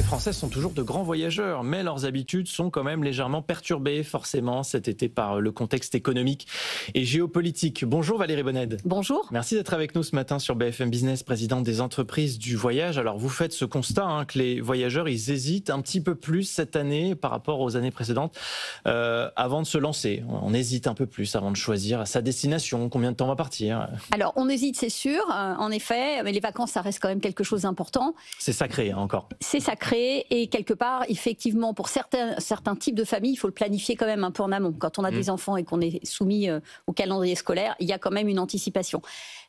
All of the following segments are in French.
Français sont toujours de grands voyageurs, mais leurs habitudes sont quand même légèrement perturbées, forcément, cet été par le contexte économique et géopolitique. Bonjour Valérie Bonnède. Bonjour. Merci d'être avec nous ce matin sur BFM Business, présidente des entreprises du voyage. Alors vous faites ce constat que les voyageurs, ils hésitent un petit peu plus cette année par rapport aux années précédentes avant de se lancer. On hésite un peu plus avant de choisir sa destination, combien de temps on va partir. Alors on hésite, c'est sûr, en effet, mais les vacances, ça reste quand même quelque chose d'important. C'est sacré encore. C'est sacré et quelque part, effectivement, pour certains types de familles, il faut le planifier quand même un peu en amont. Quand on a des enfants et qu'on est soumis au calendrier scolaire, il y a quand même une anticipation.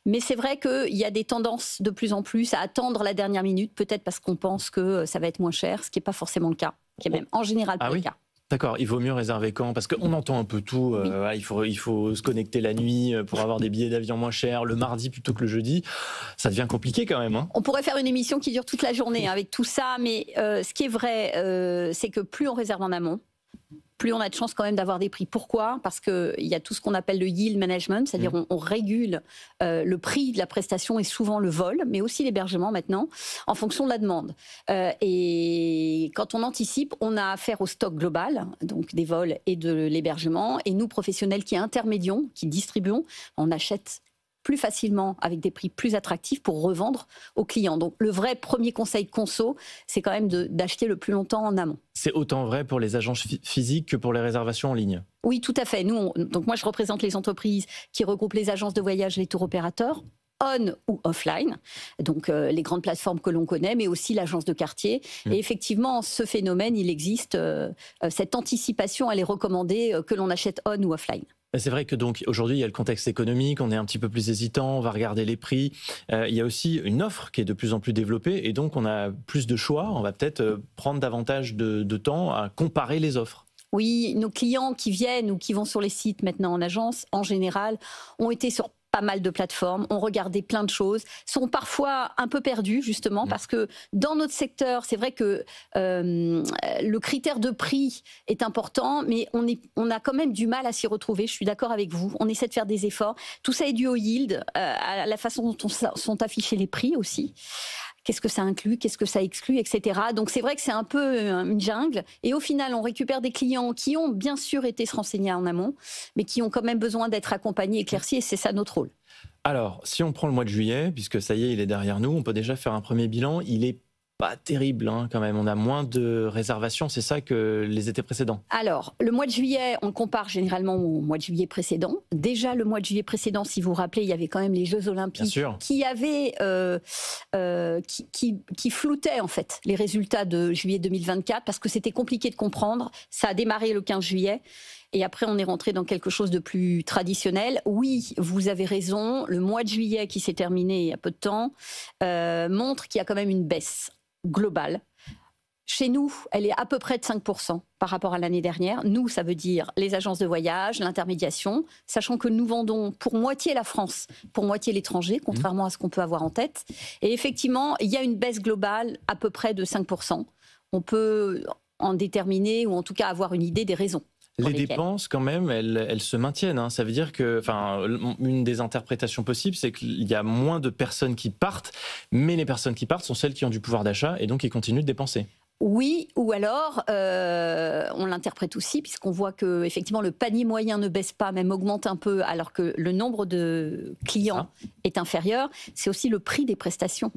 Mais c'est vrai qu'il y a des tendances de plus en plus à attendre la dernière minute, peut-être parce qu'on pense que ça va être moins cher, ce qui n'est pas forcément le cas, qui est même en général pas le cas. D'accord, il vaut mieux réserver quand? Parce qu'on entend un peu tout, il faut se connecter la nuit pour avoir des billets d'avion moins chers, le mardi plutôt que le jeudi. Ça devient compliqué quand même. On pourrait faire une émission qui dure toute la journée avec tout ça, mais ce qui est vrai, c'est que plus on réserve en amont, plus on a de chances quand même d'avoir des prix. Pourquoi? Parce qu'il y a tout ce qu'on appelle le yield management, c'est-à-dire on régule le prix de la prestation et souvent le vol, mais aussi l'hébergement maintenant, en fonction de la demande. Et quand on anticipe, on a affaire au stock global, donc des vols et de l'hébergement, et nous, professionnels qui intermédions, qui distribuons, on achète plus facilement avec des prix plus attractifs pour revendre aux clients. Donc le vrai premier conseil conso, c'est quand même d'acheter le plus longtemps en amont. C'est autant vrai pour les agences physiques que pour les réservations en ligne? Oui, tout à fait. Donc moi, je représente les entreprises qui regroupent les agences de voyage, les tours opérateurs, on ou offline, donc les grandes plateformes que l'on connaît, mais aussi l'agence de quartier. Et effectivement, ce phénomène, il existe. Cette anticipation, elle est recommandée que l'on achète on ou offline. C'est vrai que donc aujourd'hui il y a le contexte économique, on est un petit peu plus hésitant, on va regarder les prix. Il y a aussi une offre qui est de plus en plus développée et donc on a plus de choix. On va peut-être prendre davantage de temps à comparer les offres. Oui, nos clients qui viennent ou qui vont sur les sites maintenant en agence, en général, ont été sur pas mal de plateformes, ont regardé plein de choses, sont parfois un peu perdus justement parce que dans notre secteur, c'est vrai que le critère de prix est important, mais on a quand même du mal à s'y retrouver, je suis d'accord avec vous, on essaie de faire des efforts, tout ça est dû au yield, à la façon dont sont affichés les prix aussi. Qu'est-ce que ça inclut, qu'est-ce que ça exclut, etc. Donc c'est vrai que c'est un peu une jungle. Et au final, on récupère des clients qui ont bien sûr été se renseigner en amont, mais qui ont quand même besoin d'être accompagnés, éclaircis, et c'est ça notre rôle. Alors, si on prend le mois de juillet, puisque ça y est, il est derrière nous, on peut déjà faire un premier bilan. Il est pas terrible quand même, on a moins de réservations, c'est ça que les étés précédents? Alors, le mois de juillet, on compare généralement au mois de juillet précédent. Déjà, le mois de juillet précédent, si vous vous rappelez, il y avait quand même les Jeux Olympiques qui avaient, qui floutaient en fait les résultats de juillet 2024 parce que c'était compliqué de comprendre. Ça a démarré le 15 juillet. Et après, on est rentré dans quelque chose de plus traditionnel. Oui, vous avez raison, le mois de juillet qui s'est terminé il y a peu de temps montre qu'il y a quand même une baisse globale. Chez nous, elle est à peu près de 5% par rapport à l'année dernière. Nous, ça veut dire les agences de voyage, l'intermédiation, sachant que nous vendons pour moitié la France, pour moitié l'étranger, contrairement à ce qu'on peut avoir en tête. Et effectivement, il y a une baisse globale à peu près de 5%. On peut en déterminer, ou en tout cas avoir une idée des raisons. Les dépenses, quand même, elles se maintiennent. Ça veut dire que, une des interprétations possibles, c'est qu'il y a moins de personnes qui partent, mais les personnes qui partent sont celles qui ont du pouvoir d'achat et donc qui continuent de dépenser. Oui, ou alors, on l'interprète aussi, puisqu'on voit que effectivement le panier moyen ne baisse pas, même augmente un peu, alors que le nombre de clients est inférieur. C'est aussi le prix des prestations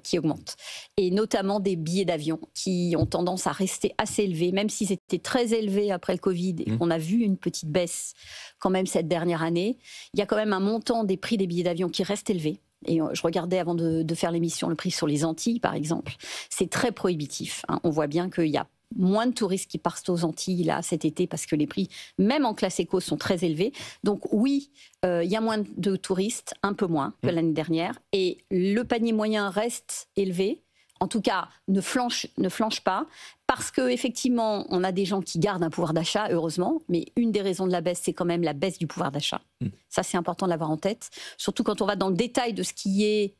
qui augmente. Et notamment des billets d'avion, qui ont tendance à rester assez élevés, même s'ils étaient très élevés après le Covid, et qu'on a vu une petite baisse quand même cette dernière année. Il y a quand même un montant des prix des billets d'avion qui reste élevé. Et je regardais avant de faire l'émission le prix sur les Antilles, par exemple. C'est très prohibitif. On voit bien qu'il y a moins de touristes qui partent aux Antilles là, cet été parce que les prix, même en classe éco, sont très élevés. Donc oui, il y a moins de touristes, un peu moins que l'année dernière. Et le panier moyen reste élevé. En tout cas, ne flanche pas, parce qu'effectivement, on a des gens qui gardent un pouvoir d'achat, heureusement, mais une des raisons de la baisse, c'est quand même la baisse du pouvoir d'achat. Ça, c'est important de l'avoir en tête, surtout quand on va dans le détail de ce qui est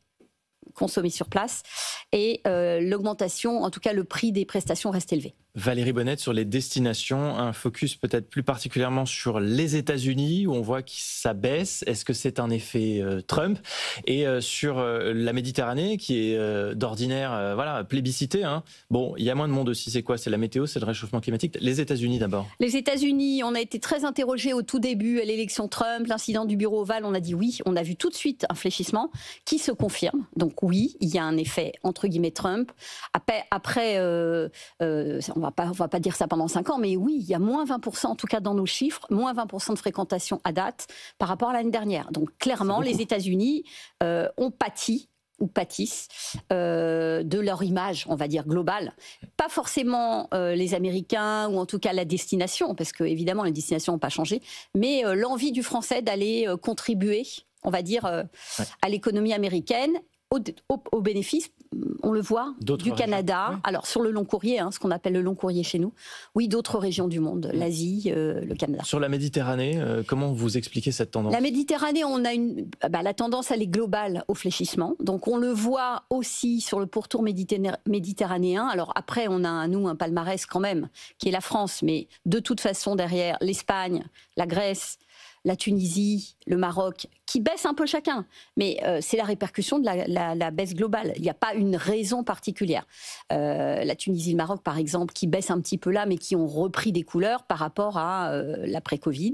consommé sur place, et l'augmentation, en tout cas le prix des prestations reste élevé. Valérie Bonnette, sur les destinations, un focus peut-être plus particulièrement sur les États-Unis où on voit que ça baisse. Est-ce que c'est un effet Trump? Et sur la Méditerranée qui est d'ordinaire voilà, plébiscitée. Hein. Bon, il y a moins de monde aussi. C'est quoi? C'est la météo, c'est le réchauffement climatique. Les États-Unis d'abord. Les États-Unis, on a été très interrogés au tout début à l'élection Trump, l'incident du bureau ovale. On a dit oui. On a vu tout de suite un fléchissement qui se confirme. Donc oui, il y a un effet entre guillemets Trump. Après on va pas dire ça pendant 5 ans, mais oui, il y a moins 20%, en tout cas dans nos chiffres, moins 20% de fréquentation à date par rapport à l'année dernière. Donc clairement, les États-Unis ont pâti ou pâtissent de leur image, on va dire, globale. Pas forcément les Américains, ou en tout cas la destination, parce que évidemment les destinations n'ont pas changé, mais l'envie du Français d'aller contribuer, on va dire, à l'économie américaine, au bénéfice, on le voit, du Canada. Oui. Alors sur le long courrier, ce qu'on appelle le long courrier chez nous, oui, d'autres régions du monde, l'Asie, le Canada. Sur la Méditerranée, comment vous expliquez cette tendance? La Méditerranée, on a la tendance, elle est globale au fléchissement. Donc on le voit aussi sur le pourtour méditerranéen. Alors après, on a nous un palmarès quand même, qui est la France, mais de toute façon derrière l'Espagne, la Grèce, la Tunisie, le Maroc, qui baissent un peu chacun. Mais c'est la répercussion de la baisse globale. Il n'y a pas une raison particulière. La Tunisie, le Maroc, par exemple, qui baissent un petit peu là, mais qui ont repris des couleurs par rapport à l'après-Covid.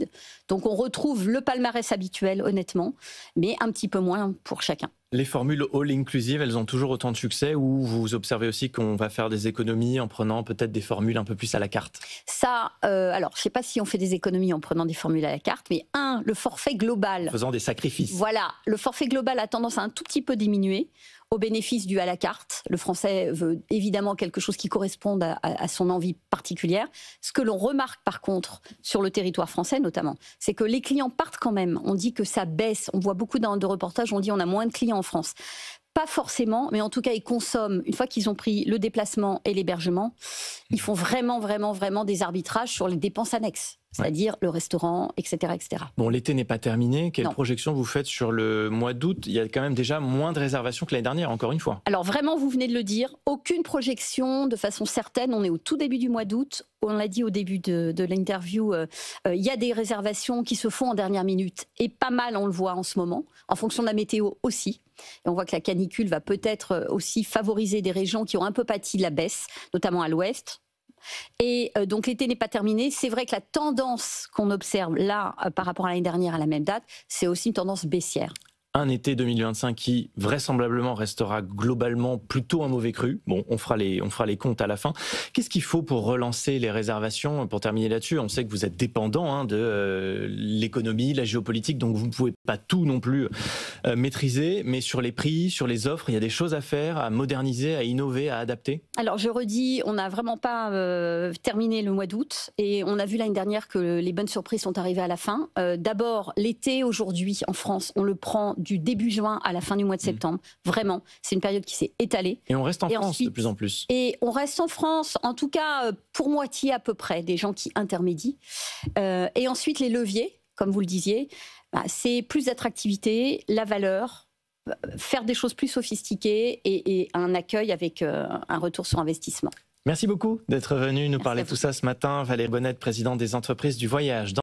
Donc on retrouve le palmarès habituel, honnêtement, mais un petit peu moins pour chacun. Les formules all-inclusive, elles ont toujours autant de succès, ou vous observez aussi qu'on va faire des économies en prenant peut-être des formules un peu plus à la carte? Ça, alors je ne sais pas si on fait des économies en prenant des formules à la carte, mais le forfait global... En faisant des sacrifices. Voilà, le forfait global a tendance à un tout petit peu diminuer au bénéfice du à la carte. Le Français veut évidemment quelque chose qui corresponde à son envie particulière. Ce que l'on remarque par contre sur le territoire français notamment, c'est que les clients partent quand même. On dit que ça baisse. On voit beaucoup de reportages, on dit on a moins de clients en France. Pas forcément, mais en tout cas, ils consomment, une fois qu'ils ont pris le déplacement et l'hébergement, ils font vraiment des arbitrages sur les dépenses annexes, c'est-à-dire le restaurant, etc., etc. Bon, l'été n'est pas terminé. Quelle projection vous faites sur le mois d'août? Il y a quand même déjà moins de réservations que l'année dernière, encore une fois. Alors vraiment, vous venez de le dire, aucune projection de façon certaine. On est au tout début du mois d'août. On l'a dit au début de l'interview, il y a des réservations qui se font en dernière minute. Et pas mal, on le voit en ce moment, en fonction de la météo aussi. Et on voit que la canicule va peut-être aussi favoriser des régions qui ont un peu pâti de la baisse, notamment à l'ouest. Et donc l'été n'est pas terminé. C'est vrai que la tendance qu'on observe là, par rapport à l'année dernière à la même date, c'est aussi une tendance baissière. Un été 2025 qui vraisemblablement restera globalement plutôt un mauvais cru. Bon, on fera les comptes à la fin. Qu'est-ce qu'il faut pour relancer les réservations? Pour terminer là-dessus, on sait que vous êtes dépendant de l'économie, la géopolitique, donc vous ne pouvez pas tout non plus maîtriser. Mais sur les prix, sur les offres, il y a des choses à faire, à moderniser, à innover, à adapter. Alors je redis, on n'a vraiment pas terminé le mois d'août et on a vu l'année dernière que les bonnes surprises sont arrivées à la fin. D'abord, l'été aujourd'hui en France, on le prend du début juin à la fin du mois de septembre. Vraiment, c'est une période qui s'est étalée. Et on reste en France ensuite, de plus en plus. Et on reste en France, en tout cas pour moitié à peu près, des gens qui intermédient. Et ensuite, les leviers, comme vous le disiez, c'est plus d'attractivité, la valeur, faire des choses plus sophistiquées et un accueil avec un retour sur investissement. Merci beaucoup d'être venu nous parler de tout ça ce matin. Valérie Bonnette, présidente des entreprises du voyage.